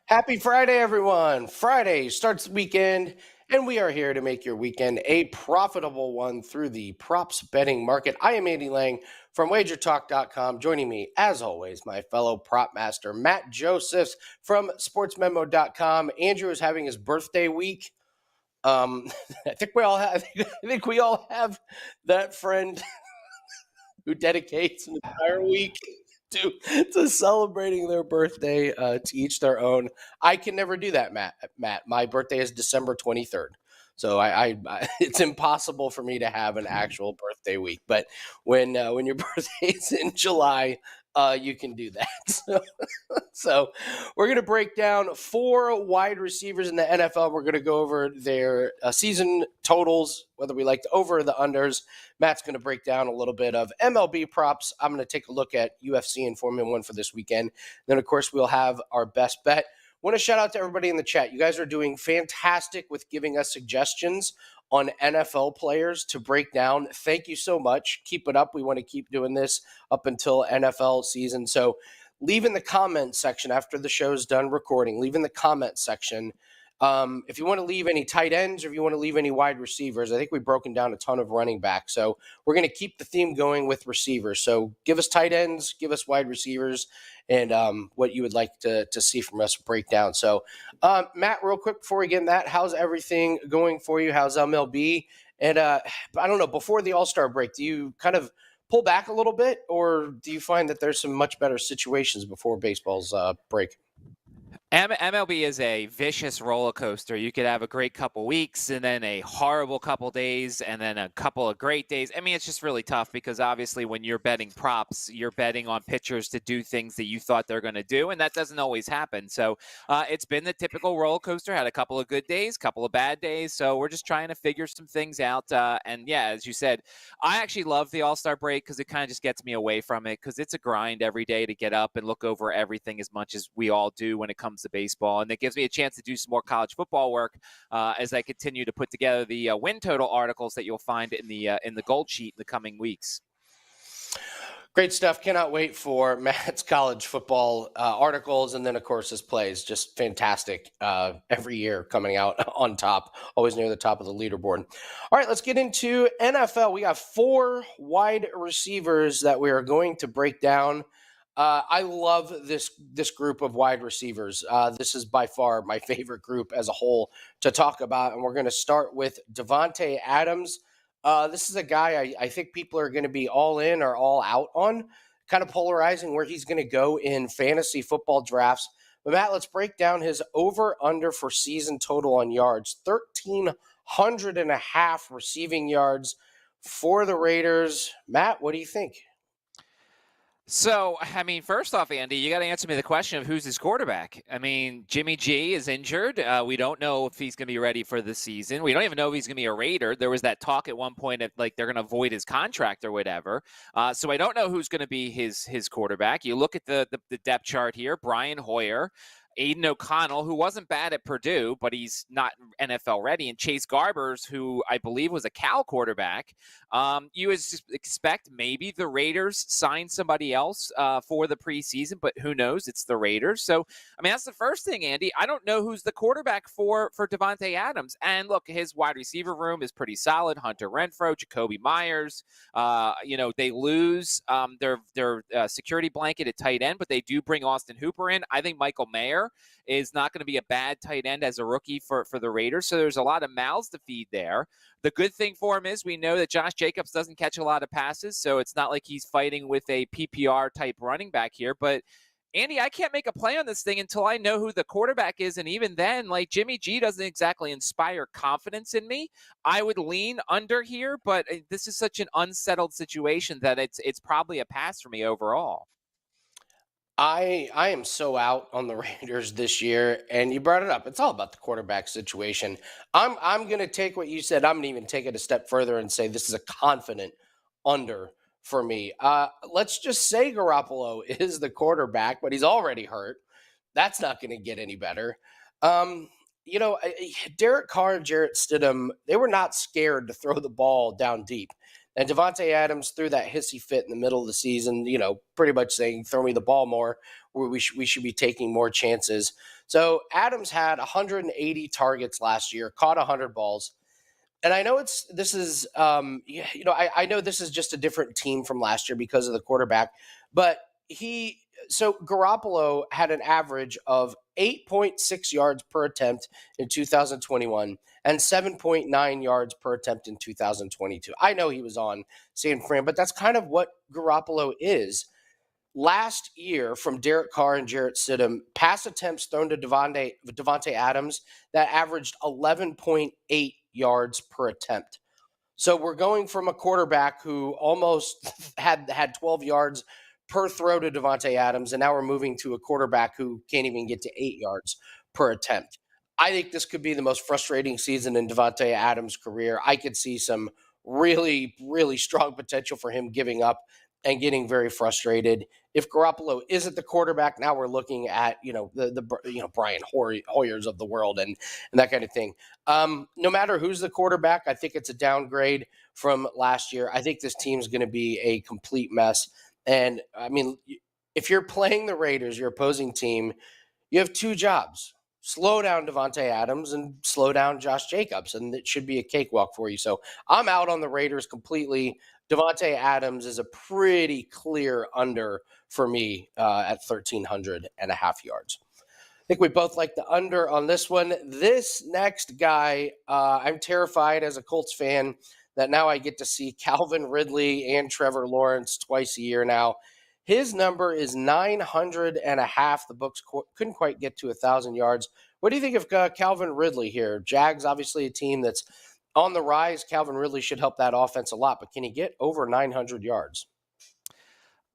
Happy Friday, everyone. Friday starts the weekend, and we are here to make your weekend a profitable one through the props betting market. I am Andy Lang from WagerTalk.com. Joining me, as always, my fellow prop master, Matt Josephs from SportsMemo.com. Andrew is having his birthday week. I think we all have. I think we all have that friend who dedicates an entire week to celebrating their birthday. To each their own. I can never do that, Matt, my birthday is December 23rd, so I it's impossible for me to have an actual birthday week. But when your birthday is in July, you can do that. So we're going to break down 4 wide receivers in the NFL. We're going to go over their season totals, whether we like the over or the unders. Matt's going to break down a little bit of MLB props. I'm going to take a look at UFC and Formula One for this weekend. Then, of course, we'll have our best bet. Want to shout out to everybody in the chat. You guys are doing fantastic with giving us suggestions on NFL players to break down. Thank you so much. Keep it up. We want to keep doing this up until NFL season. So leave in the comment section after the show's done recording. Leave in the comment section if you want to leave any tight ends or if you want to leave any wide receivers. I think we've broken down a ton of running backs. So we're going to keep the theme going with receivers. So give us tight ends, give us wide receivers, and what you would like to see from us break down. So, Matt, real quick before we get in that, how's everything going for you? How's MLB? And I don't know, before the All-Star break, do you kind of pull back a little bit, or do you find that there's some much better situations before baseball's break? MLB is a vicious roller coaster. You could have a great couple weeks and then a horrible couple days and then a couple of great days. I mean, it's just really tough because obviously when you're betting props, you're betting on pitchers to do things that you thought they're going to do, and that doesn't always happen. So it's been the typical roller coaster. Had a couple of good days, couple of bad days. So we're just trying to figure some things out. And yeah, as you said, I actually love the All-Star break because it kind of just gets me away from it because it's a grind every day to get up and look over everything as much as we all do when it comes to baseball, and it gives me a chance to do some more college football work as I continue to put together the win total articles that you'll find in the gold sheet in the coming weeks. Great stuff. Cannot wait for Matt's college football articles, and then of course his plays. Just fantastic every year, coming out on top, always near the top of the leaderboard. All right, let's get into NFL. We got 4 wide receivers that we are going to break down. I love this group of wide receivers. This is by far my favorite group as a whole to talk about, and we're going to start with Davante Adams. This is a guy I think people are going to be all in or all out on, kind of polarizing where he's going to go in fantasy football drafts. But Matt, let's break down his over-under for season total on yards. 1,300.5 receiving yards for the Raiders. Matt, what do you think? So, I mean, first off, Andy, you got to answer me the question of who's his quarterback. I mean, Jimmy G is injured. We don't know if he's going to be ready for the season. We don't even know if he's going to be a Raider. There was that talk at one point of like they're going to void his contract or whatever. So I don't know who's going to be his quarterback. You look at the depth chart here: Brian Hoyer, Aiden O'Connell, who wasn't bad at Purdue, but he's not NFL ready, and Chase Garbers, who I believe was a Cal quarterback. You expect maybe the Raiders sign somebody else for the preseason, but who knows? It's the Raiders. So, I mean, that's the first thing, Andy. I don't know who's the quarterback for Davante Adams. And look, his wide receiver room is pretty solid. Hunter Renfrow, Jacoby Myers. They lose their security blanket at tight end, but they do bring Austin Hooper in. I think Michael Mayer is not going to be a bad tight end as a rookie for the Raiders. So there's a lot of mouths to feed there. The good thing for him is we know that Josh Jacobs doesn't catch a lot of passes, so it's not like he's fighting with a PPR type running back here. But Andy, I can't make a play on this thing until I know who the quarterback is. And even then, like, Jimmy G doesn't exactly inspire confidence in me. I would lean under here, but this is such an unsettled situation that it's probably a pass for me overall. I am so out on the Raiders this year, and you brought it up. It's all about the quarterback situation. I'm going to take what you said. I'm going to even take it a step further and say this is a confident under for me. Let's just say Garoppolo is the quarterback, but he's already hurt. That's not going to get any better. Derek Carr and Jarrett Stidham, they were not scared to throw the ball down deep. And Davante Adams threw that hissy fit in the middle of the season, pretty much saying, throw me the ball more, where we should be taking more chances. So Adams had 180 targets last year, caught 100 balls. And I know I know this is just a different team from last year because of the quarterback, but Garoppolo had an average of 8.6 yards per attempt in 2021 and 7.9 yards per attempt in 2022. I know he was on San Fran, but that's kind of what Garoppolo is. Last year, from Derek Carr and Jarrett Stidham, pass attempts thrown to Davante Adams that averaged 11.8 yards per attempt. So we're going from a quarterback who almost had 12 yards per throw to Davante Adams, and now we're moving to a quarterback who can't even get to 8 yards per attempt. I think this could be the most frustrating season in Davante Adams' career. I could see some really, really strong potential for him giving up and getting very frustrated. If Garoppolo isn't the quarterback, now we're looking at the Brian Hoyers of the world and that kind of thing. No matter who's the quarterback, I think it's a downgrade from last year. I think this team's going to be a complete mess. And I mean, if you're playing the Raiders, your opposing team, you have two jobs. Slow down Davante Adams and slow down Josh Jacobs, and it should be a cakewalk for you. So I'm out on the Raiders completely. Davante Adams is a pretty clear under for me at 1,300.5 yards. I think we both like the under on this one. This next guy, I'm terrified as a Colts fan that now I get to see Calvin Ridley and Trevor Lawrence twice a year now. His number is 900.5. The books couldn't quite get to 1,000 yards. What do you think of Calvin Ridley here? Jags, obviously a team that's on the rise. Calvin Ridley should help that offense a lot, but can he get over 900 yards?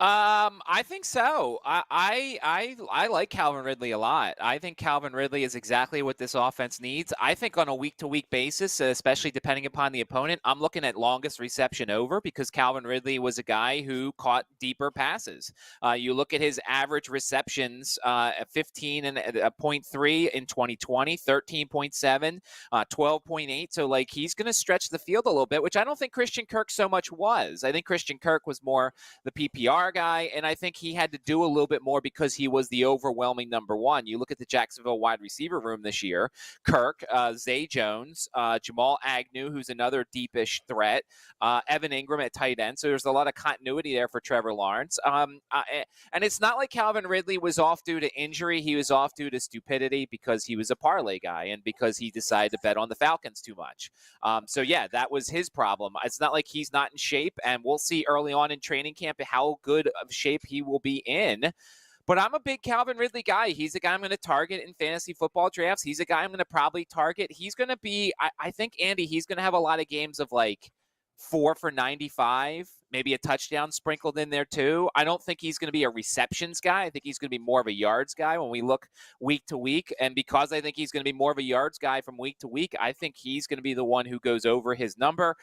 I think so. I like Calvin Ridley a lot. I think Calvin Ridley is exactly what this offense needs. I think on a week-to-week basis, especially depending upon the opponent, I'm looking at longest reception over because Calvin Ridley was a guy who caught deeper passes. You look at his average receptions at 15.3 in 2020, 13.7, 12.8. So like he's going to stretch the field a little bit, which I don't think Christian Kirk so much was. I think Christian Kirk was more the PPR guy, and I think he had to do a little bit more because he was the overwhelming number one. You look at the Jacksonville wide receiver room this year: Kirk, Zay Jones, Jamal Agnew, who's another deepish threat, Evan Ingram at tight end. So there's a lot of continuity there for Trevor Lawrence. And it's not like Calvin Ridley was off due to injury. He was off due to stupidity because he was a parlay guy and because he decided to bet on the Falcons too much. So yeah, that was his problem. It's not like he's not in shape, and we'll see early on in training camp how good of shape he will be in. But I'm a big Calvin Ridley guy. He's a guy I'm going to target in fantasy football drafts. He's a guy I'm going to probably target. He's going to be, I think, Andy, he's going to have a lot of games of like 4 for 95, maybe a touchdown sprinkled in there too. I don't think he's going to be a receptions guy. I think he's going to be more of a yards guy when we look week to week. And because I think he's going to be more of a yards guy from week to week, I think he's going to be the one who goes over his number.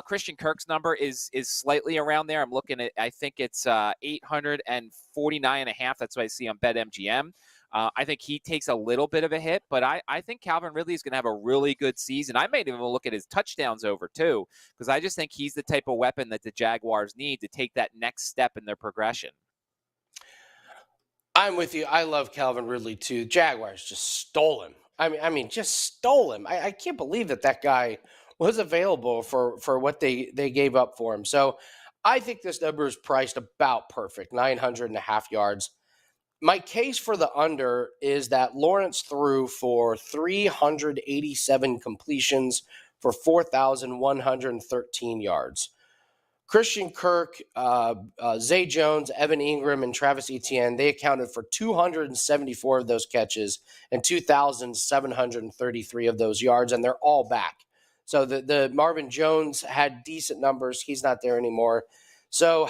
Christian Kirk's number is slightly around there. I'm looking at, I think it's 849.5. That's what I see on BetMGM. I think he takes a little bit of a hit, but I think Calvin Ridley is going to have a really good season. I may even look at his touchdowns over too, because I just think he's the type of weapon that the Jaguars need to take that next step in their progression. I'm with you. I love Calvin Ridley too. Jaguars just stole him. I mean, just stole him. I can't believe that guy was available for what they gave up for him. So I think this number is priced about perfect, 900.5 yards. My case for the under is that Lawrence threw for 387 completions for 4,113 yards. Christian Kirk, Zay Jones, Evan Ingram, and Travis Etienne, they accounted for 274 of those catches and 2,733 of those yards, and they're all back. So the Marvin Jones had decent numbers. He's not there anymore. So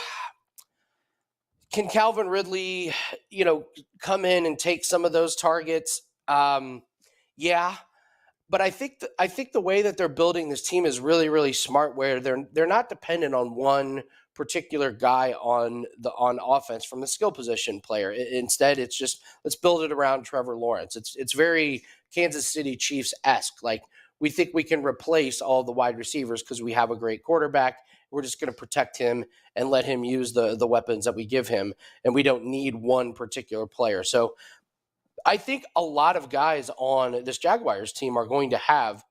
can Calvin Ridley, come in and take some of those targets? Yeah, but I think the way that they're building this team is really, really smart. Where they're not dependent on one particular guy on offense from the skill position player. Instead, it's just let's build it around Trevor Lawrence. It's very Kansas City Chiefs-esque. Like we think we can replace all the wide receivers because we have a great quarterback, We're just going to protect him and let him use the weapons that we give him, and we don't need one particular player. So I think a lot of guys on this Jaguars team are going to have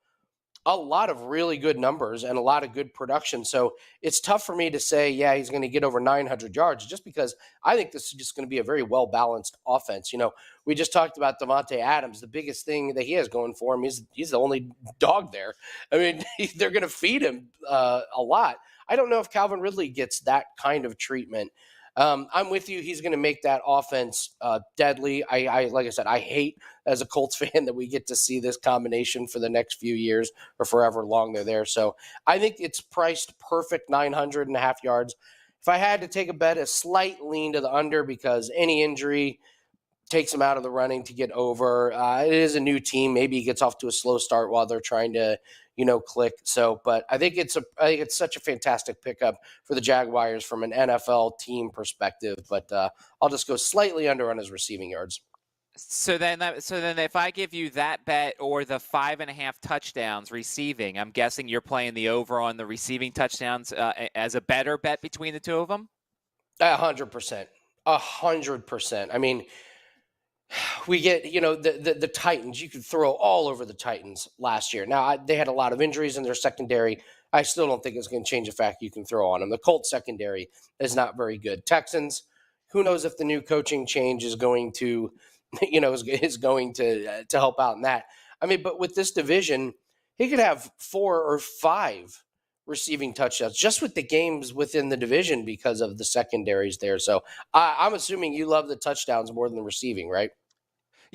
a lot of really good numbers and a lot of good production. So it's tough for me to say, yeah, he's going to get over 900 yards just because I think this is just going to be a very well-balanced offense. We just talked about Davante Adams. The biggest thing that he has going for him is he's the only dog there. I mean, they're going to feed him a lot. I don't know if Calvin Ridley gets that kind of treatment. I'm with you. He's going to make that offense deadly. I like I said, I hate as a Colts fan that we get to see this combination for the next few years or forever long they're there. So I think it's priced perfect 900.5 yards. If I had to take a bet, a slight lean to the under because any injury takes him out of the running to get over. It is a new team. Maybe he gets off to a slow start while they're trying to, click. So, but I think it's such a fantastic pickup for the Jaguars from an NFL team perspective. But I'll just go slightly under on his receiving yards. So then if I give you that bet or the 5.5 touchdowns receiving, I'm guessing you're playing the over on the receiving touchdowns as a better bet between the two of them? 100%. 100%. I mean, we get, the Titans. You could throw all over the Titans last year. Now, they had a lot of injuries in their secondary. I still don't think it's going to change the fact you can throw on them. The Colts secondary is not very good. Texans, who knows if the new coaching change is going to, is going to help out in that. I mean, but with this division, he could have 4 or 5 receiving touchdowns just with the games within the division because of the secondaries there. So I'm assuming you love the touchdowns more than the receiving, right?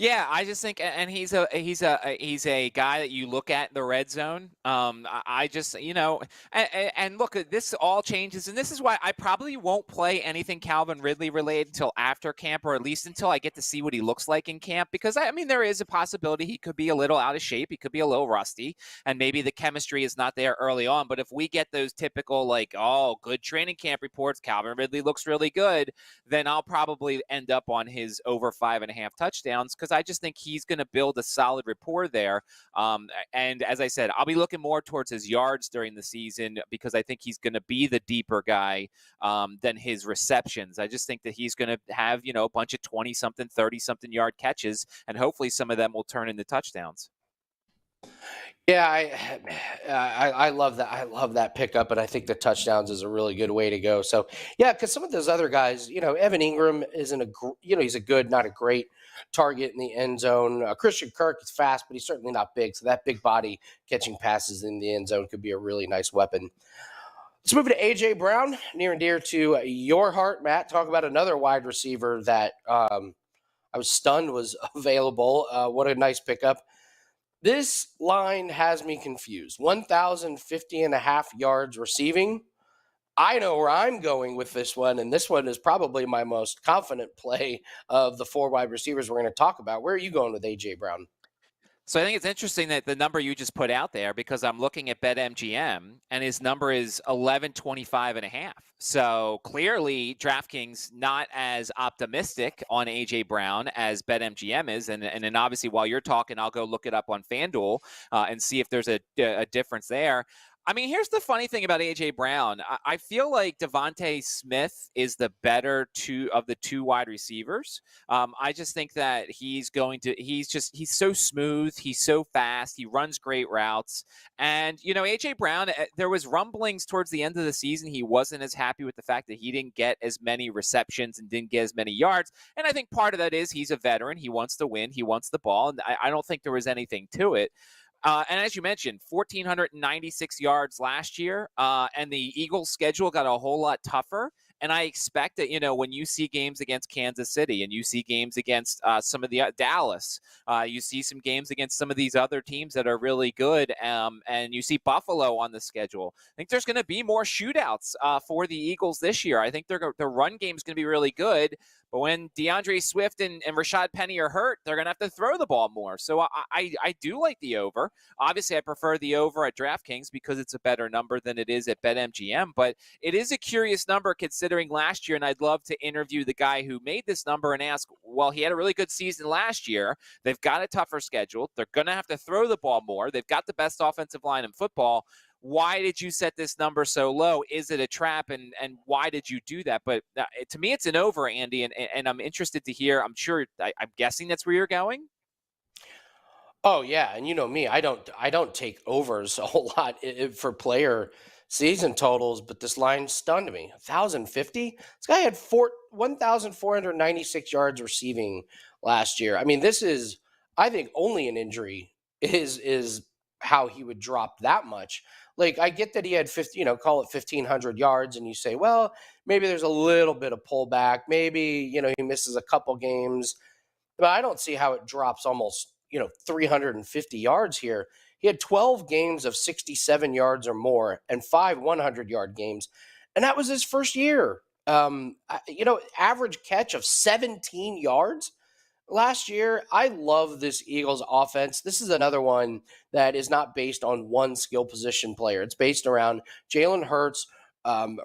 Yeah, I just think, and he's a guy that you look at in the red zone. I just, and look, this all changes, and this is why I probably won't play anything Calvin Ridley related until after camp, or at least until I get to see what he looks like in camp. Because I mean, there is a possibility he could be a little out of shape, he could be a little rusty, and maybe the chemistry is not there early on. But if we get those typical good training camp reports, Calvin Ridley looks really good, then I'll probably end up on his over 5.5 touchdowns. Because I just think he's going to build a solid rapport there. And as I said, I'll be looking more towards his yards during the season because I think he's going to be the deeper guy than his receptions. I just think that he's going to have, a bunch of 20-something, 30-something yard catches, and hopefully some of them will turn into touchdowns. Yeah, I love that. I love that pickup, and I think the touchdowns is a really good way to go. So, yeah, because some of those other guys, Evan Ingram isn't he's a good, not a great target in the end zone. Christian Kirk is fast, but he's certainly not big. So that big body catching passes in the end zone could be a really nice weapon. Let's move to A.J. Brown, near and dear to your heart, Matt. Talk about another wide receiver that I was stunned was available. What a nice pickup. This line has me confused. 1,050.5 yards receiving. I know where I'm going with this one, and this one is probably my most confident play of the 4 wide receivers we're going to talk about. Where are you going with A.J. Brown? So I think it's interesting that the number you just put out there, because I'm looking at BetMGM, and his number is 1125.5. So clearly DraftKings not as optimistic on A.J. Brown as BetMGM is. And then obviously while you're talking, I'll go look it up on FanDuel and see if there's a difference there. I mean, here's the funny thing about A.J. Brown. I feel like Davante Smith is the better of the 2 wide receivers. I just think that he's so smooth. He's so fast. He runs great routes. And, A.J. Brown, there was rumblings towards the end of the season. He wasn't as happy with the fact that he didn't get as many receptions and didn't get as many yards. And I think part of that is he's a veteran. He wants to win. He wants the ball. And I don't think there was anything to it. And as you mentioned, 1,496 yards last year, and the Eagles' schedule got a whole lot tougher. And I expect that, when you see games against Kansas City and you see games against some of the Dallas, you see some games against some of these other teams that are really good, and you see Buffalo on the schedule. I think there's going to be more shootouts for the Eagles this year. I think their run game is going to be really good. But when DeAndre Swift and Rashad Penny are hurt, they're going to have to throw the ball more. So I do like the over. Obviously, I prefer the over at DraftKings because it's a better number than it is at BetMGM. But it is a curious number considering last year, and I'd love to interview the guy who made this number and ask, well, he had a really good season last year. They've got a tougher schedule. They're going to have to throw the ball more. They've got the best offensive line in football. why did you set this number so low? Is it a trap? And why did you do that? But to me, it's an over, Andy, and I'm interested to hear. I'm guessing that's where you're going. Oh yeah, and you know me, I don't take overs a whole lot for player season totals, but this line stunned me. 1,050. This guy had 1,496 yards receiving last year. I mean, this is, I think, only an injury is how he would drop that much. Like I get that he had 50, call it 1,500 yards, and you say, well, maybe there's a little bit of pullback. Maybe he misses a couple games, but I don't see how it drops almost, 350 yards here. He had 12 games of 67 yards or more and 5 100-yard games. And that was his first year. Average catch of 17 yards last year. I love this Eagles offense. This is another one that is not based on one skill position player. It's based around Jalen Hurts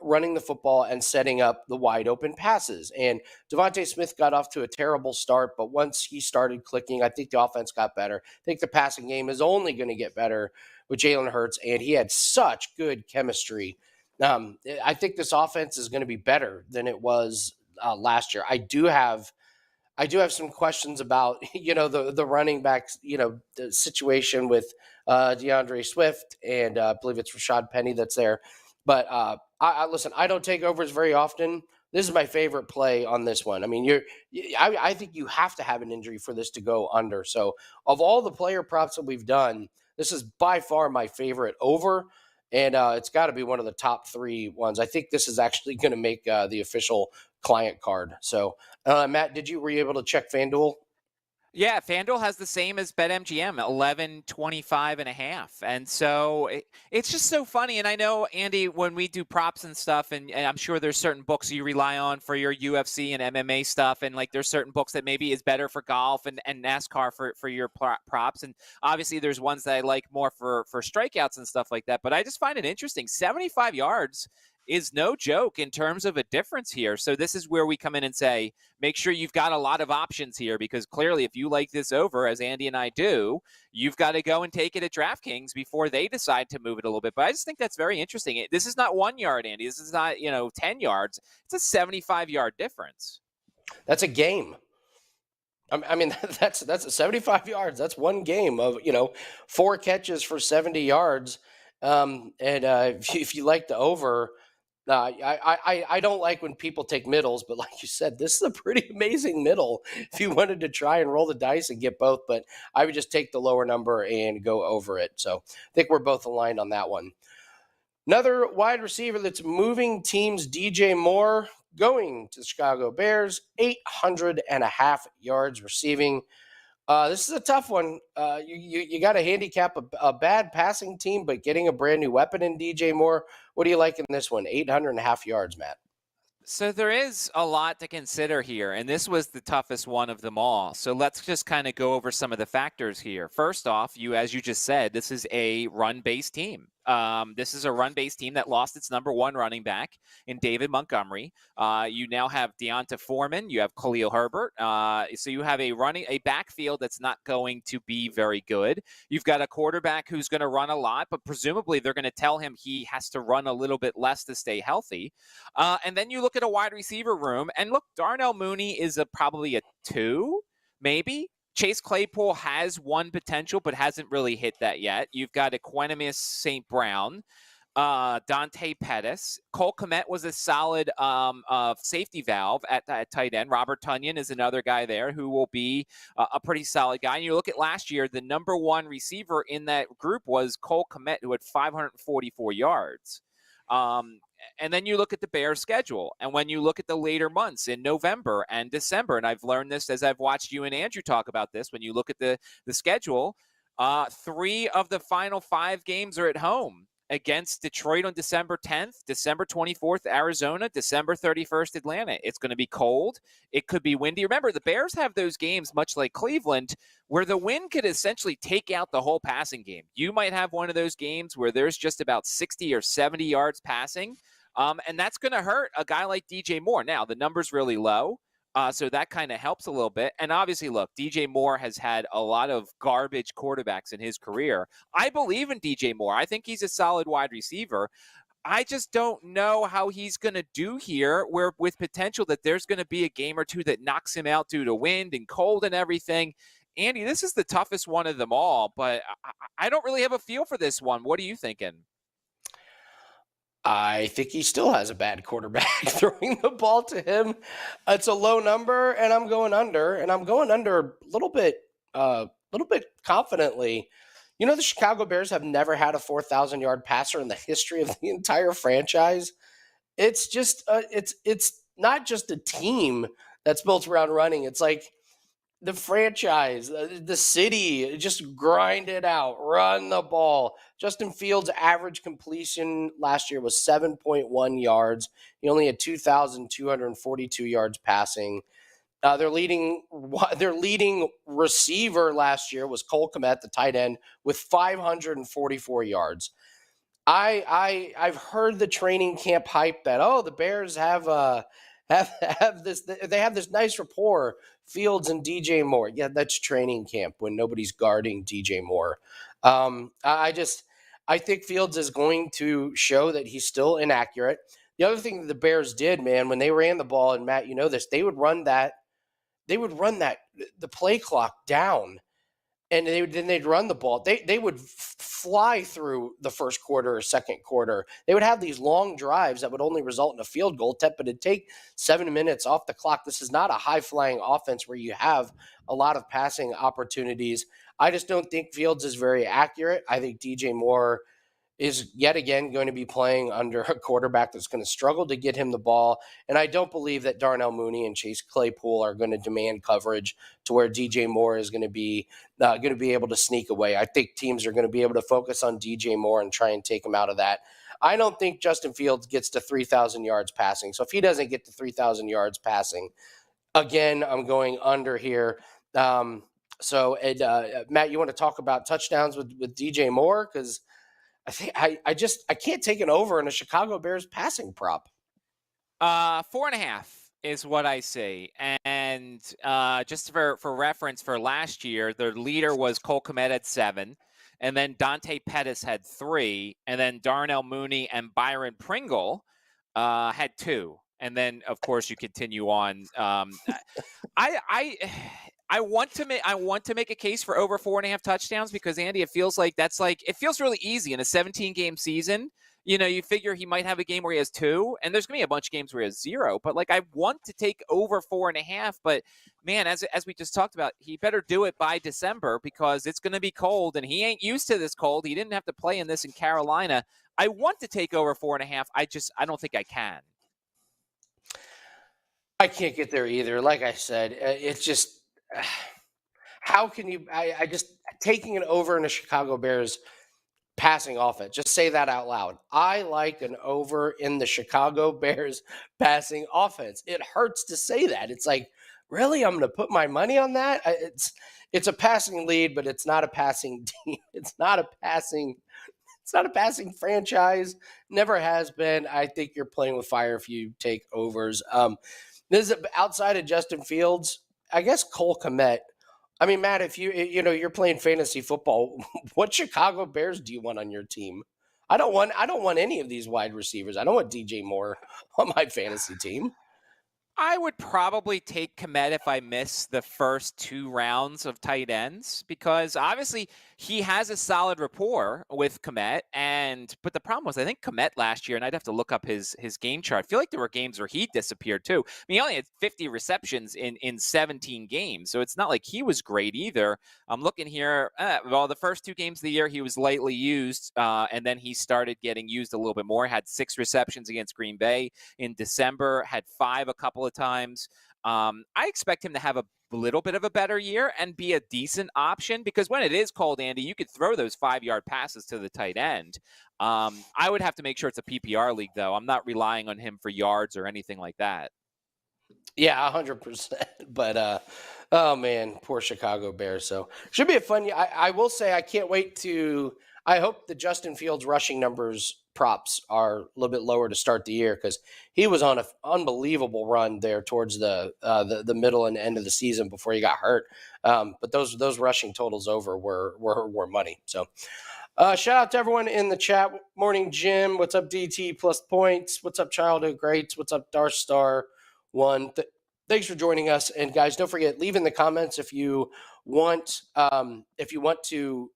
running the football and setting up the wide open passes. And Davante Smith got off to a terrible start, but once he started clicking, I think the offense got better. I think the passing game is only going to get better with Jalen Hurts, and he had such good chemistry. I think this offense is going to be better than it was last year. I do have some questions about the running backs, the situation with DeAndre Swift, and I believe it's Rashad Penny that's there. But I listen. I don't take overs very often. This is my favorite play on this one. I mean, I think you have to have an injury for this to go under. So of all the player props that we've done, this is by far my favorite over, and it's got to be one of the top 3 ones. I think this is actually going to make the official client card. So Matt, were you able to check FanDuel? Yeah, FanDuel has the same as BetMGM, 11.25.5. And so it's just so funny. And I know, Andy, when we do props and stuff, and I'm sure there's certain books you rely on for your UFC and MMA stuff. And like there's certain books that maybe is better for golf and NASCAR for your props. And obviously there's ones that I like more for strikeouts and stuff like that. But I just find it interesting. 75 yards is no joke in terms of a difference here. So this is where we come in and say, make sure you've got a lot of options here, because clearly if you like this over, as Andy and I do, you've got to go and take it at DraftKings before they decide to move it a little bit. But I just think that's very interesting. This is not 1 yard, Andy. This is not, 10 yards. It's a 75-yard difference. That's a game. I mean, that's 75 yards. That's one game of, 4 catches for 70 yards. If you like the over, I don't like when people take middles, but like you said, this is a pretty amazing middle if you wanted to try and roll the dice and get both. But I would just take the lower number and go over it. So I think we're both aligned on that one. Another wide receiver that's moving teams, DJ Moore, going to the Chicago Bears, 800.5 yards receiving. This is a tough one. You got to handicap a bad passing team, but getting a brand new weapon in DJ Moore. What do you like in this one? 800.5 yards, Matt. So there is a lot to consider here, and this was the toughest one of them all. So let's just kind of go over some of the factors here. First off, as you just said, this is a run-based team. This is a run-based team that lost its number 1 running back in David Montgomery. You now have Deonta Foreman. You have Khalil Herbert. So you have a backfield that's not going to be very good. You've got a quarterback who's going to run a lot, but presumably they're going to tell him he has to run a little bit less to stay healthy. And then you look at a wide receiver room, and look, Darnell Mooney is probably a 2, maybe. Chase Claypool has 1 potential, but hasn't really hit that yet. You've got Equanimeous St. Brown, Dante Pettis. Cole Kmet was a solid safety valve at tight end. Robert Tonyan is another guy there who will be a pretty solid guy. And you look at last year, the number 1 receiver in that group was Cole Kmet, who had 544 yards. And then you look at the Bears schedule. And when you look at the later months in November and December, and I've learned this as I've watched you and Andrew talk about this, when you look at the schedule, 3 of the final 5 games are at home. Against Detroit on December 10th, December 24th, Arizona, December 31st, Atlanta. It's going to be cold. It could be windy. Remember, the Bears have those games, much like Cleveland, where the wind could essentially take out the whole passing game. You might have one of those games where there's just about 60 or 70 yards passing, and that's going to hurt a guy like DJ Moore. Now, the number's really low. So that kind of helps a little bit. And obviously, look, DJ Moore has had a lot of garbage quarterbacks in his career. I believe in DJ Moore. I think he's a solid wide receiver. I just don't know how he's going to do here, where with potential that there's going to be a game or two that knocks him out due to wind and cold and everything. Andy, this is the toughest one of them all, but I don't really have a feel for this one. What are you thinking? I think he still has a bad quarterback throwing the ball to him. It's a low number, and I'm going under, a little bit confidently. You know, the Chicago Bears have never had a 4,000-yard passer in the history of the entire franchise. It's just, it's not just a team that's built around running. It's like the franchise, the city, just grind it out, run the ball. Justin Fields' average completion last year was 7.1 yards. He only had 2,242 yards passing. Their leading receiver last year was Cole Kmet, the tight end, with 544 yards. I've heard the training camp hype that the Bears have this nice rapport, Fields and DJ Moore. Yeah, that's training camp when nobody's guarding DJ Moore. I think Fields is going to show that he's still inaccurate. The other thing that the Bears did, man, when they ran the ball, and Matt, you know this, they would run the play clock down, and then they'd run the ball. They would fly through the first quarter or second quarter. They would have these long drives that would only result in a field goal, but it'd take 7 minutes off the clock. This is not a high-flying offense where you have a lot of passing opportunities. I just don't think Fields is very accurate. I think DJ Moore is yet again going to be playing under a quarterback that's going to struggle to get him the ball. And I don't believe that Darnell Mooney and Chase Claypool are going to demand coverage to where DJ Moore is going to be able to sneak away. I think teams are going to be able to focus on DJ Moore and try and take him out of that. I don't think Justin Fields gets to 3,000 yards passing. So if he doesn't get to 3,000 yards passing, again, I'm going under here. Matt, you want to talk about touchdowns with DJ Moore? Because I can't take an over in a Chicago Bears passing prop. 4.5 is what I see. And just for reference, for last year, their leader was Cole Kmet at 7. And then Dante Pettis had 3. And then Darnell Mooney and Byron Pringle had 2. And then, of course, you continue on. I want to make a case for over 4.5 touchdowns because, Andy, it feels really easy in a 17-game season. You know, you figure he might have a game where he has 2, and there's going to be a bunch of games where he has 0. But, I want to take over 4.5. But, man, as we just talked about, he better do it by December because it's going to be cold, and he ain't used to this cold. He didn't have to play in this in Carolina. I want to take over 4.5. I don't think I can. I can't get there either. Like I said, it's just how can you? I just taking it over in a Chicago Bears passing offense. Just say that out loud. I like an over in the Chicago Bears passing offense. It hurts to say that. It's like, really, I'm going to put my money on that? It's a passing lead, but it's not a passing team. It's not a passing franchise. Never has been. I think you're playing with fire if you take overs. This is outside of Justin Fields. I guess Cole Kmet. I mean, Matt, if you're playing fantasy football, what Chicago Bears do you want on your team? I don't want any of these wide receivers. I don't want DJ Moore on my fantasy team. I would probably take Kmet if I miss the first 2 rounds of tight ends because obviously he has a solid rapport with Kmet. But the problem was I think Kmet last year, and I'd have to look up his game chart. I feel like there were games where he disappeared too. I mean, he only had 50 receptions in 17 games, so it's not like he was great either. I'm looking here. The first 2 games of the year he was lightly used, and then he started getting used a little bit more. Had 6 receptions against Green Bay in December. Had 5 a couple of times. I expect him to have a little bit of a better year and be a decent option because when it is cold, Andy, you could throw those 5-yard passes to the tight end. I would have to make sure it's a PPR league, though. I'm not relying on him for yards or anything like that. Yeah, 100%. But, oh, man, poor Chicago Bears. So should be a fun year. I will say I can't wait to I hope the Justin Fields rushing numbers props are a little bit lower to start the year because he was on an unbelievable run there towards the middle and end of the season before he got hurt. But those rushing totals over were money. So shout out to everyone in the chat. Morning, Jim. What's up, DT plus points? What's up, Childhood Greats? What's up, Darth Star One? Thanks for joining us. And guys, don't forget, leave in the comments if you want to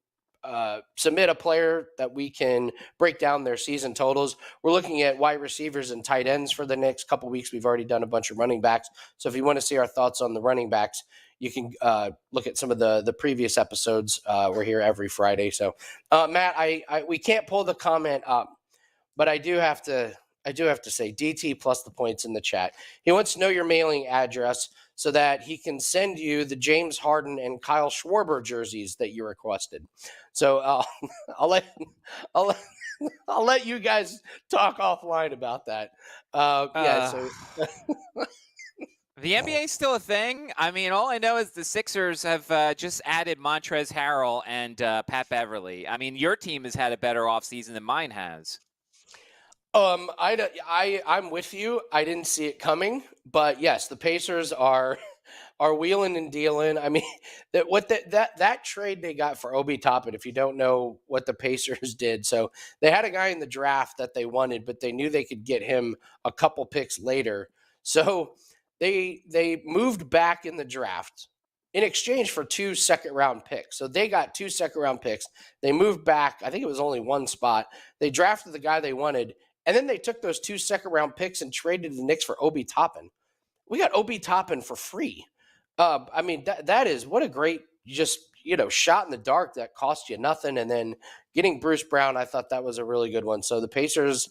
submit a player that we can break down their season totals. We're looking at wide receivers and tight ends for the next couple weeks. We've already done a bunch of running backs. So if you want to see our thoughts on the running backs, you can look at some of the previous episodes. We're here every Friday. So Matt, we can't pull the comment up, but I do have to say DT plus the points in the chat. He wants to know your mailing address so that he can send you the James Harden and Kyle Schwarber jerseys that you requested. So I'll let you guys talk offline about that. So the NBA is still a thing. I mean, all I know is the Sixers have just added Montrezl Harrell and Pat Beverly. I mean, your team has had a better offseason than mine has. I'm with you. I didn't see it coming, but yes, the Pacers are wheeling and dealing. I mean, that trade they got for Obi Toppin, if you don't know what the Pacers did. So they had a guy in the draft that they wanted, but they knew they could get him a couple picks later. So they moved back in the draft in exchange for 2 second-round picks. So they got 2 second-round picks. They moved back. I think it was only one spot. They drafted the guy they wanted, and then they took those 2 second-round picks and traded the Knicks for Obi Toppin. We got Obi Toppin for free. I mean, that is what a great shot in the dark that cost you nothing. And then getting Bruce Brown, I thought that was a really good one. So the Pacers,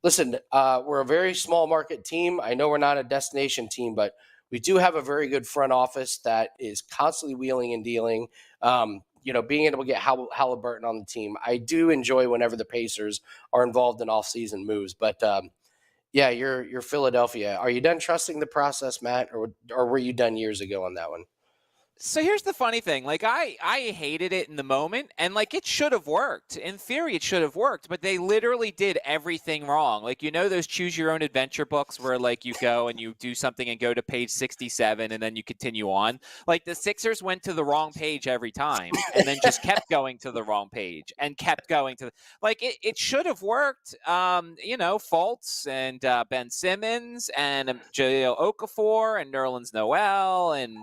listen, we're a very small market team. I know we're not a destination team, but we do have a very good front office that is constantly wheeling and dealing. Being able to get Halliburton on the team. I do enjoy whenever the Pacers are involved in off-season moves. But yeah, you're Philadelphia. Are you done trusting the process, Matt, or were you done years ago on that one? So here's the funny thing. Like, I hated it in the moment, and, like, it should have worked. In theory, it should have worked, but they literally did everything wrong. Like, those choose-your-own-adventure books where, like, you go and you do something and go to page 67, and then you continue on? Like, the Sixers went to the wrong page every time and then just kept going to the wrong page and kept going to like, it should have worked. Fultz and Ben Simmons and Jahlil Okafor and Nerlens Noel and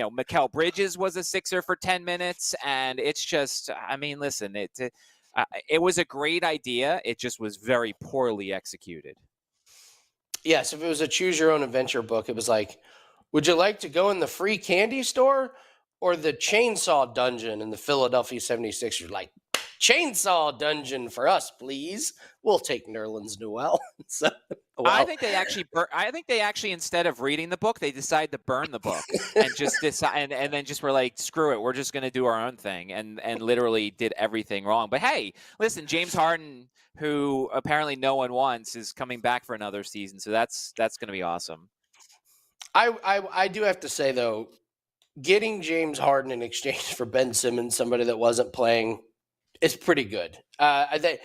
Mikal Bridges was a Sixer for 10 minutes. And it's just, I mean, listen, it was a great idea. It just was very poorly executed. Yes, if it was a choose your own adventure book, it was like, would you like to go in the free candy store or the chainsaw dungeon in the Philadelphia 76ers? Like, chainsaw dungeon for us, please. We'll take Nerlens Noel. So, well, I think they actually instead of reading the book, they decided to burn the book and just decide and then just were like, screw it, we're just going to do our own thing and literally did everything wrong. But hey, listen, James Harden, who apparently no one wants, is coming back for another season, so that's going to be awesome. I do have to say though, getting James Harden in exchange for Ben Simmons, somebody that wasn't playing, is pretty good. I think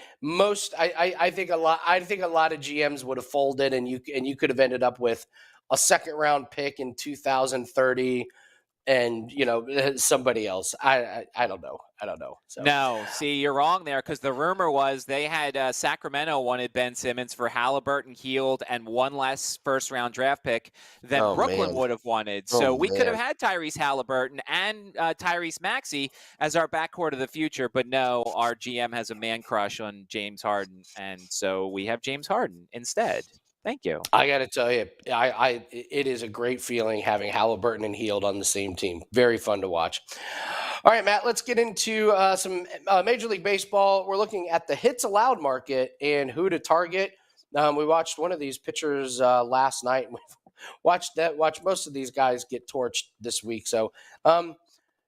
a lot of GMs would have folded, and you could have ended up with a second round pick in 2030, and somebody else. I don't know. So. No, see, you're wrong there because the rumor was they had Sacramento wanted Ben Simmons for Halliburton, Hield, and one less first-round draft pick than Brooklyn would have wanted. So we could have had Tyrese Halliburton and Tyrese Maxey as our backcourt of the future, but no, our GM has a man crush on James Harden, and so we have James Harden instead. Thank you. I got to tell you, it is a great feeling having Halliburton and Hield on the same team. Very fun to watch. All right, Matt, let's get into some Major League Baseball. We're looking at the hits allowed market and who to target. We watched one of these pitchers last night, and we've watched most of these guys get torched this week. So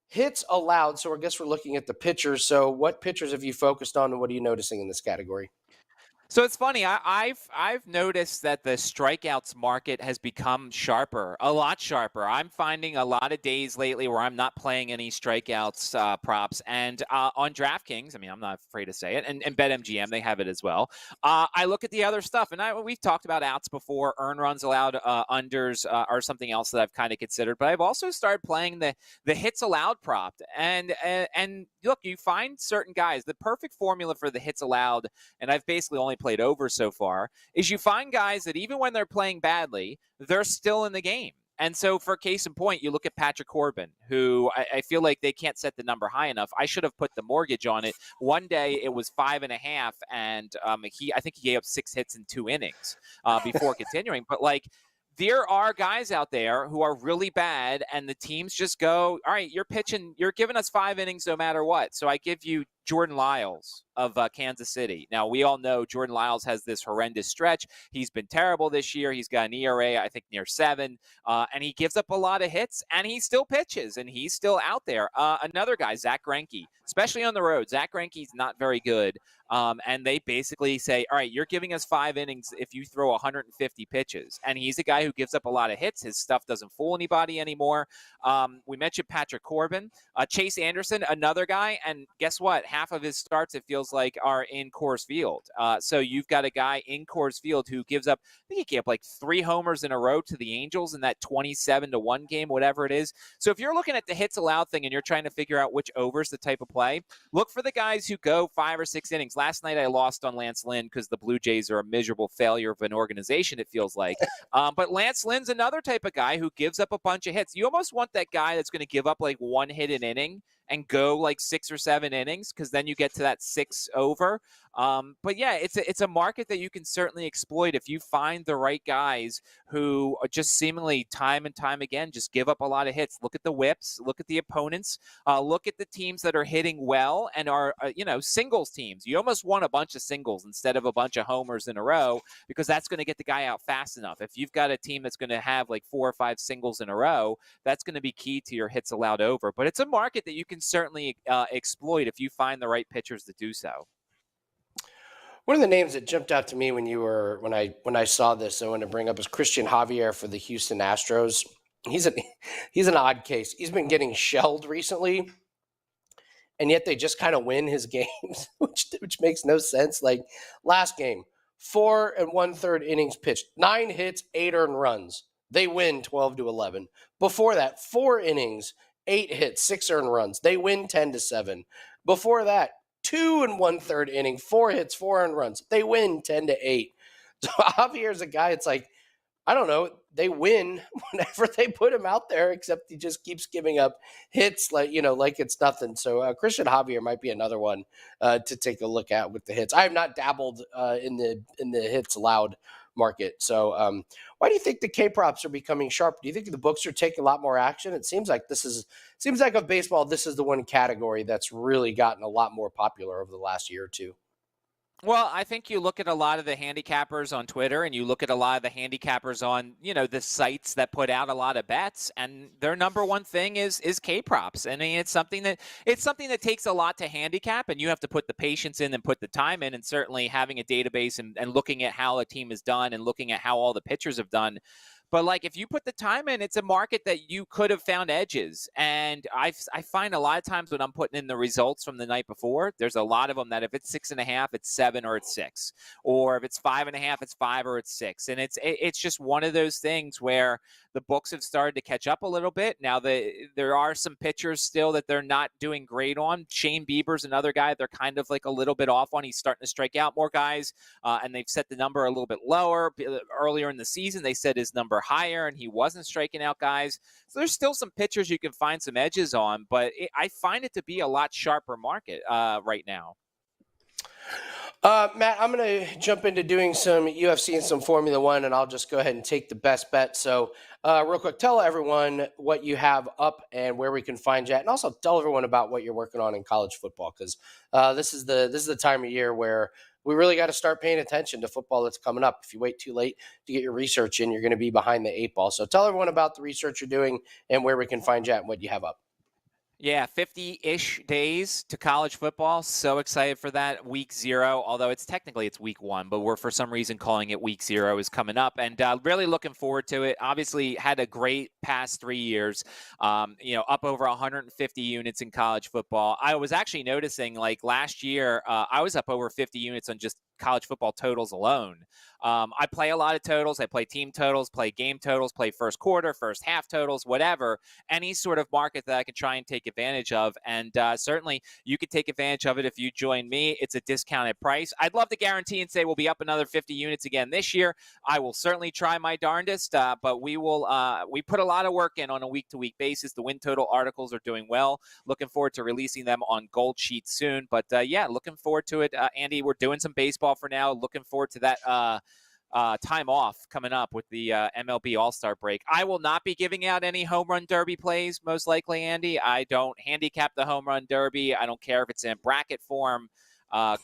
hits allowed. So I guess we're looking at the pitchers. So what pitchers have you focused on, and what are you noticing in this category? So it's funny. I've noticed that the strikeouts market has become sharper, a lot sharper. I'm finding a lot of days lately where I'm not playing any strikeouts props, and on DraftKings, I mean, I'm not afraid to say it, and BetMGM, they have it as well. I look at the other stuff, and we've talked about outs before. Earn runs allowed, unders are something else that I've kind of considered, but I've also started playing the hits allowed prop, and look, you find certain guys. The perfect formula for the hits allowed, and I've basically only played over so far, is you find guys that even when they're playing badly, they're still in the game. And so, for case in point, you look at Patrick Corbin, who I feel like they can't set the number high enough. I should have put the mortgage on it. One day it was 5.5, and I think he gave up 6 hits in 2 innings before continuing. But there are guys out there who are really bad, and the teams just go, all right, you're giving us 5 innings no matter what. So I give you Jordan Lyles of Kansas City. Now, we all know Jordan Lyles has this horrendous stretch. He's been terrible this year. He's got an ERA, I think, near 7, and he gives up a lot of hits, and he still pitches, and he's still out there. Another guy, Zach Greinke, especially on the road. Zach Greinke's not very good, and they basically say, all right, you're giving us 5 innings if you throw 150 pitches, and he's a guy who gives up a lot of hits. His stuff doesn't fool anybody anymore. We mentioned Patrick Corbin. Chase Anderson, another guy, and guess what? Half of his starts, it feels like, are in Coors Field. So you've got a guy in Coors Field who gives up, I think he gave up 3 homers in a row to the Angels in that 27-1 game, whatever it is. So if you're looking at the hits allowed thing and you're trying to figure out which over is the type of play, look for the guys who go 5 or 6 innings. Last night I lost on Lance Lynn because the Blue Jays are a miserable failure of an organization, it feels like. But Lance Lynn's another type of guy who gives up a bunch of hits. You almost want that guy that's going to give up 1 hit an inning and go 6 or 7 innings, because then you get to that 6 over. But yeah, it's a market that you can certainly exploit if you find the right guys who are just seemingly time and time again just give up a lot of hits. Look at the whips, look at the opponents, look at the teams that are hitting well and are singles teams. You almost want a bunch of singles instead of a bunch of homers in a row, because that's going to get the guy out fast enough. If you've got a team that's going to have 4 or 5 singles in a row, that's going to be key to your hits allowed over. But it's a market that you can certainly exploit if you find the right pitchers to do so. One of the names that jumped out to me when I saw this, I want to bring up, is Christian Javier for the Houston Astros. He's an odd case. He's been getting shelled recently, and yet they just kind of win his games, which makes no sense. Last game, 4 1/3 innings pitched, 9 hits, 8 earned runs. They win 12-11. Before that, 4 innings, 8 hits, 6 earned runs. They win 10-7. Before that, 2 1/3 inning, 4 hits, 4 earned runs. They win 10-8. So Javier's a guy, it's I don't know, they win whenever they put him out there, except he just keeps giving up hits like it's nothing. So Christian Javier might be another one to take a look at with the hits. I have not dabbled in the hits allowed market. So why do you think the K props are becoming sharp? Do you think the books are taking a lot more action? It seems like of baseball, this is the one category that's really gotten a lot more popular over the last year or two. Well, I think you look at a lot of the handicappers on Twitter, and you look at a lot of the handicappers on, the sites that put out a lot of bets, and their number one thing is K props. I mean, it's something that takes a lot to handicap, and you have to put the patience in and put the time in, and certainly having a database and looking at how a team has done and looking at how all the pitchers have done. But if you put the time in, it's a market that you could have found edges. And I find a lot of times when I'm putting in the results from the night before, there's a lot of them that if it's 6.5, it's 7 or it's 6, or if it's 5.5, it's 5 or it's 6. And it's just one of those things where the books have started to catch up a little bit. Now there are some pitchers still that they're not doing great on. Shane Bieber's another guy they're kind of a little bit off on. He's starting to strike out more guys, and they've set the number a little bit lower. Earlier in the season, they said his number higher, and he wasn't striking out guys. So there's still some pitchers you can find some edges on, but I find it to be a lot sharper market right now. Matt, I'm going to jump into doing some UFC and some Formula One, and I'll just go ahead and take the best bet. So real quick, tell everyone what you have up and where we can find you at, and also tell everyone about what you're working on in college football, because this is the time of year where we really got to start paying attention to football that's coming up. If you wait too late to get your research in, you're going to be behind the 8 ball. So tell everyone about the research you're doing and where we can find you at and what you have up. Yeah, 50-ish days to college football. So excited for that. Week 0, although it's week 1, but we're for some reason calling it week 0 is coming up, and really looking forward to it. Obviously, had a great past 3 years. Up over 150 units in college football. I was actually noticing, like last year, I was up over 50 units on just college football totals alone. I play a lot of totals. I play team totals, play game totals, play first quarter, first half totals, whatever. Any sort of market that I can try and take advantage of. And certainly you could take advantage of it if you join me. It's a discounted price. I'd love to guarantee and say we'll be up another 50 units again this year. I will certainly try my darndest, but we put a lot of work in on a week-to-week basis. The win total articles are doing well. Looking forward to releasing them on Gold Sheet soon. But looking forward to it. Andy, we're doing some baseball for now. Looking forward to that time off coming up with the MLB All-Star break. I will not be giving out any home run derby plays, most likely, Andy. I don't handicap the home run derby. I don't care if it's in bracket form.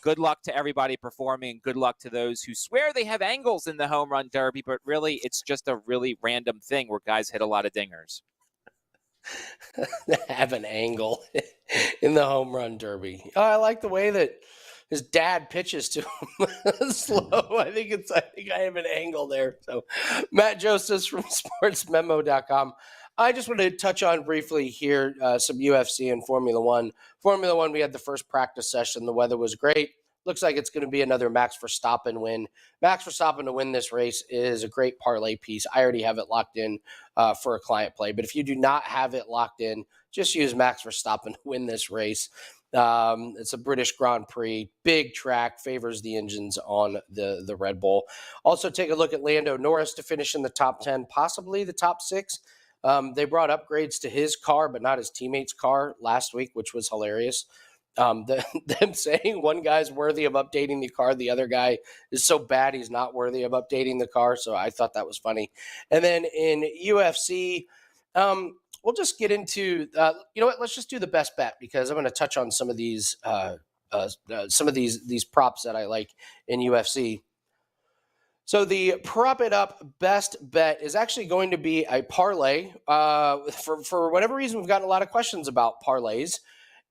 Good luck to everybody performing. Good luck to those who swear they have angles in the home run derby, but really it's just a really random thing where guys hit a lot of dingers. Have an angle in the home run derby. Oh, I like the way that his dad pitches to him slow. I think I have an angle there. So Matt Josephs from sportsmemo.com. I just wanted to touch on briefly here some UFC and Formula One. Formula One, we had the first practice session. The weather was great. Looks like it's going to be another Max Verstappen win. Max Verstappen to win this race is a great parlay piece. I already have it locked in for a client play. But if you do not have it locked in, just use Max Verstappen to win this race. It's a British Grand Prix, big track, favors the engines on the Red Bull. Also, take a look at Lando Norris to finish in the top 10, possibly the top 6. They brought upgrades to his car, but not his teammate's car last week, which was hilarious. Them saying one guy's worthy of updating the car, the other guy is so bad he's not worthy of updating the car. So I thought that was funny. And then in UFC, we'll just get into you know what? Let's just do the best bet because I'm going to touch on some of these props that I like in UFC. So the prop it up best bet is actually going to be a parlay. For whatever reason, we've gotten a lot of questions about parlays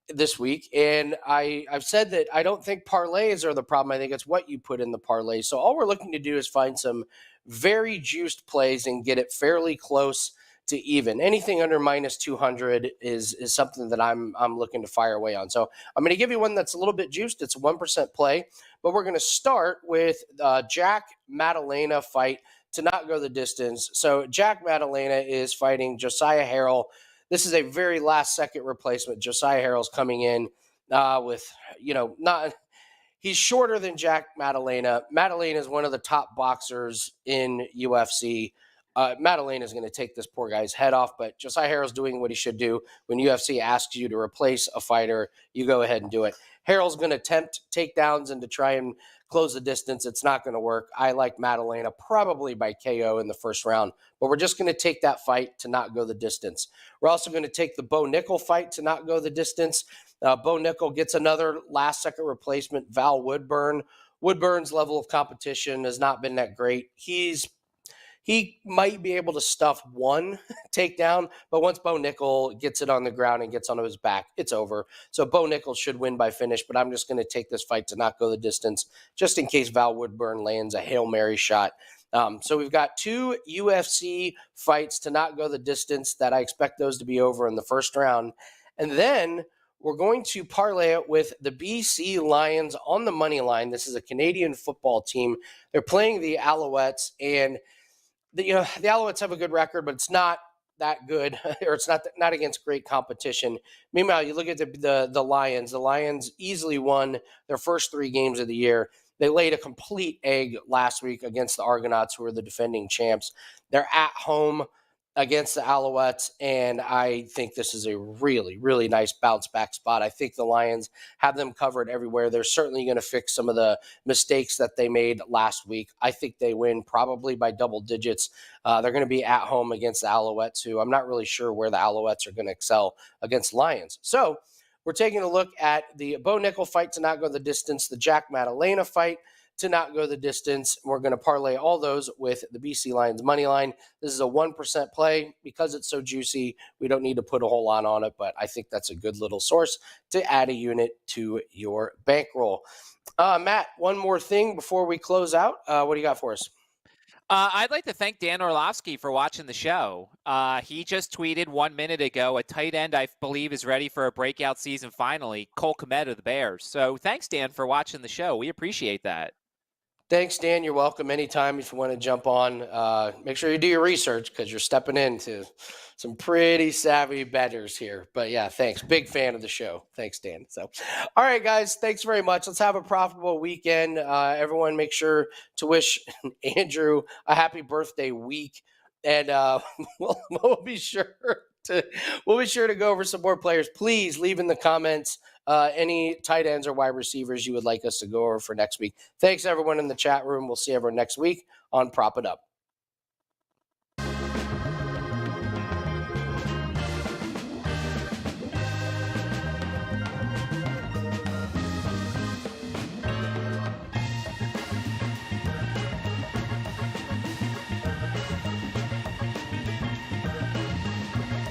this week, and I've said that I don't think parlays are the problem. I think it's what you put in the parlay. So all we're looking to do is find some very juiced plays and get it fairly close to even. Anything under minus 200 is something that I'm looking to fire away on. So I'm going to give you one that's a little bit juiced. It's a 1% play, but we're going to start with Jack Maddalena fight to not go the distance. So Jack Maddalena is fighting Josiah Harrell. This is a very last-second replacement. Josiah Harrell's coming in he's shorter than Jack Maddalena. Maddalena is one of the top boxers in UFC. Maddalena is going to take this poor guy's head off, but Josiah Harrell's doing what he should do. When UFC asks you to replace a fighter, you go ahead and do it. Harrell's going to attempt takedowns and to try and close the distance. It's not going to work. I like Maddalena probably by KO in the first round, but we're just going to take that fight to not go the distance. We're also going to take the Bo Nickel fight to not go the distance. Bo Nickel gets another last-second replacement, Val Woodburn. Woodburn's level of competition has not been that great. He might be able to stuff one takedown, but once Bo Nickel gets it on the ground and gets onto his back, it's over. So Bo Nickel should win by finish, but I'm just going to take this fight to not go the distance, just in case Val Woodburn lands a Hail Mary shot. So we've got 2 UFC fights to not go the distance that I expect those to be over in the first round. And then we're going to parlay it with the BC Lions on the money line. This is a Canadian football team. They're playing the Alouettes, and the Alouettes have a good record, but it's not that good, or it's not against great competition. Meanwhile, you look at the Lions. The Lions easily won their first 3 games of the year. They laid a complete egg last week against the Argonauts, who are the defending champs. They're at home against the Alouettes, and I think this is a really, really nice bounce-back spot. I think the Lions have them covered everywhere. They're certainly going to fix some of the mistakes that they made last week. I think they win probably by double digits. They're going to be at home against the Alouettes, who I'm not really sure where the Alouettes are going to excel against Lions. So we're taking a look at the Bo Nickel fight to not go the distance, the Jack Maddalena fight to not go the distance. We're going to parlay all those with the BC Lions money line. This is a 1% play. Because it's so juicy, we don't need to put a whole lot on it, but I think that's a good little source to add a unit to your bankroll. Matt, one more thing before we close out. What do you got for us? I'd like to thank Dan Orlovsky for watching the show. He just tweeted 1 minute ago, a tight end I believe is ready for a breakout season finally, Cole Kmet of the Bears. So thanks, Dan, for watching the show. We appreciate that. Thanks, Dan. You're welcome anytime if you want to jump on. Make sure you do your research because you're stepping into some pretty savvy bettors here. But yeah, thanks. Big fan of the show. Thanks, Dan. So, all right, guys, thanks very much. Let's have a profitable weekend. Everyone make sure to wish Andrew a happy birthday week. And we'll be sure to go over some more players. Please leave in the comments any tight ends or wide receivers you would like us to go over for next week. Thanks, everyone in the chat room. We'll see everyone next week on Prop It Up.